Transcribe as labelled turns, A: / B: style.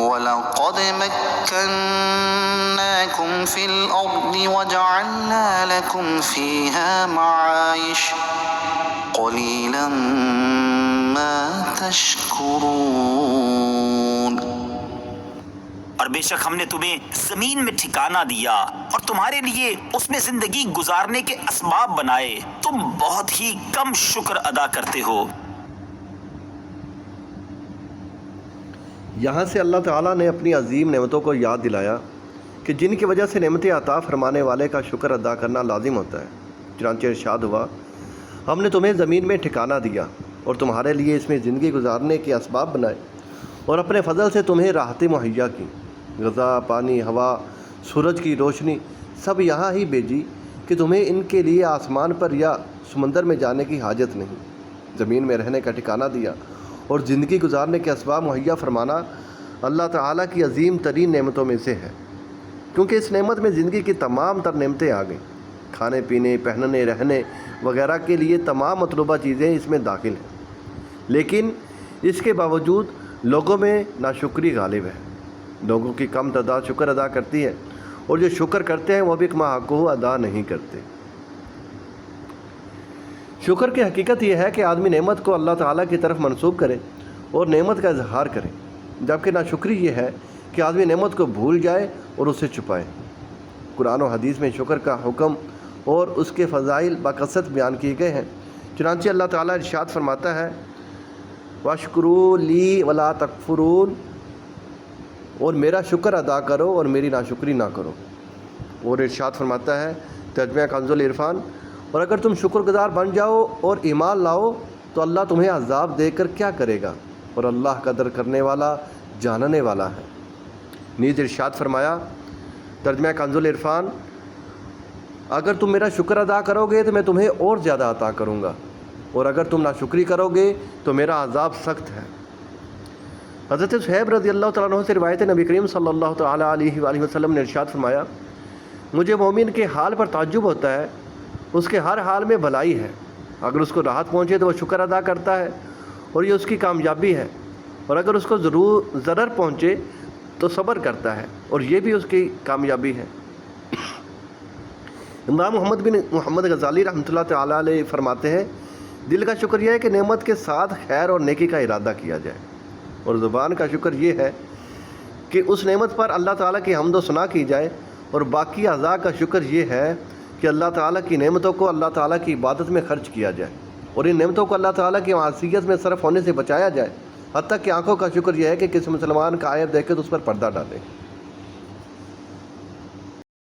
A: وَلَقَدْ مَكَّنَّاكُمْ فِي الْأَرْضِ وَجَعَلْنَا لَكُمْ فِيهَا مَعَايِشَ قَلِيلًا مَا تَشْكُرُونَ۔
B: اور بے شک ہم نے تمہیں زمین میں ٹھکانہ دیا اور تمہارے لیے اس میں زندگی گزارنے کے اسباب بنائے، تم بہت ہی کم شکر ادا کرتے ہو۔
C: یہاں سے اللہ تعالیٰ نے اپنی عظیم نعمتوں کو یاد دلایا کہ جن کی وجہ سے نعمت عطا فرمانے والے کا شکر ادا کرنا لازم ہوتا ہے۔ چنانچہ ارشاد ہوا، ہم نے تمہیں زمین میں ٹھکانہ دیا اور تمہارے لیے اس میں زندگی گزارنے کے اسباب بنائے اور اپنے فضل سے تمہیں راحتیں مہیا کی۔ غذا، پانی، ہوا، سورج کی روشنی سب یہاں ہی بھیجی کہ تمہیں ان کے لیے آسمان پر یا سمندر میں جانے کی حاجت نہیں۔ زمین میں رہنے کا ٹھکانہ دیا اور زندگی گزارنے کے اسباب مہیا فرمانا اللہ تعالیٰ کی عظیم ترین نعمتوں میں سے ہے، کیونکہ اس نعمت میں زندگی کی تمام تر نعمتیں آ گئیں۔ کھانے پینے، پہننے، رہنے وغیرہ کے لیے تمام مطلوبہ چیزیں اس میں داخل ہیں، لیکن اس کے باوجود لوگوں میں ناشکری غالب ہے۔ لوگوں کی کم تعداد شکر ادا کرتی ہے اور جو شکر کرتے ہیں وہ بھی کما حقہ ادا نہیں کرتے۔ شکر کی حقیقت یہ ہے کہ آدمی نعمت کو اللہ تعالیٰ کی طرف منسوب کرے اور نعمت کا اظہار کرے، جبکہ ناشکری یہ ہے کہ آدمی نعمت کو بھول جائے اور اسے چھپائے۔ قرآن و حدیث میں شکر کا حکم اور اس کے فضائل بکثرت بیان کیے گئے ہیں۔ چنانچہ اللہ تعالیٰ ارشاد فرماتا ہے، وَاشْكُرُوا لِي وَلَا تَكْفُرُونَ، اور میرا شکر ادا کرو اور میری ناشکری نہ کرو۔ اور ارشاد فرماتا ہے ترجمہ کنز العرفان، اور اگر تم شکر گزار بن جاؤ اور ایمان لاؤ تو اللہ تمہیں عذاب دے کر کیا کرے گا، اور اللہ قدر کرنے والا جاننے والا ہے۔ نیز ارشاد فرمایا ترجمہ کنز العرفان، اگر تم میرا شکر ادا کرو گے تو میں تمہیں اور زیادہ عطا کروں گا، اور اگر تم ناشکری کرو گے تو میرا عذاب سخت ہے۔ حضرت صہیب رضی اللہ تعالیٰ عنہ سے روایت نبی کریم صلی اللہ تعالیٰ علیہ وآلہ وسلم نے ارشاد فرمایا، مجھے مومن کے حال پر تعجب ہوتا ہے، اس کے ہر حال میں بھلائی ہے۔ اگر اس کو راحت پہنچے تو وہ شکر ادا کرتا ہے اور یہ اس کی کامیابی ہے، اور اگر اس کو ضرر پہنچے تو صبر کرتا ہے اور یہ بھی اس کی کامیابی ہے۔ امام محمد بن محمد غزالی رحمۃ اللہ تعالیٰ علیہ فرماتے ہیں، دل کا شکر یہ ہے کہ نعمت کے ساتھ خیر اور نیکی کا ارادہ کیا جائے، اور زبان کا شکر یہ ہے کہ اس نعمت پر اللہ تعالیٰ کی حمد و ثنا کی جائے، اور باقی اعضاء کا شکر یہ ہے کہ اللہ تعالیٰ کی نعمتوں کو اللہ تعالیٰ کی عبادت میں خرچ کیا جائے، اور ان نعمتوں کو اللہ تعالیٰ کی معصیت میں صرف ہونے سے بچایا جائے۔ حتیٰ کہ آنکھوں کا شکر یہ ہے کہ کسی مسلمان کا عیب دیکھے تو اس پر پردہ ڈالے۔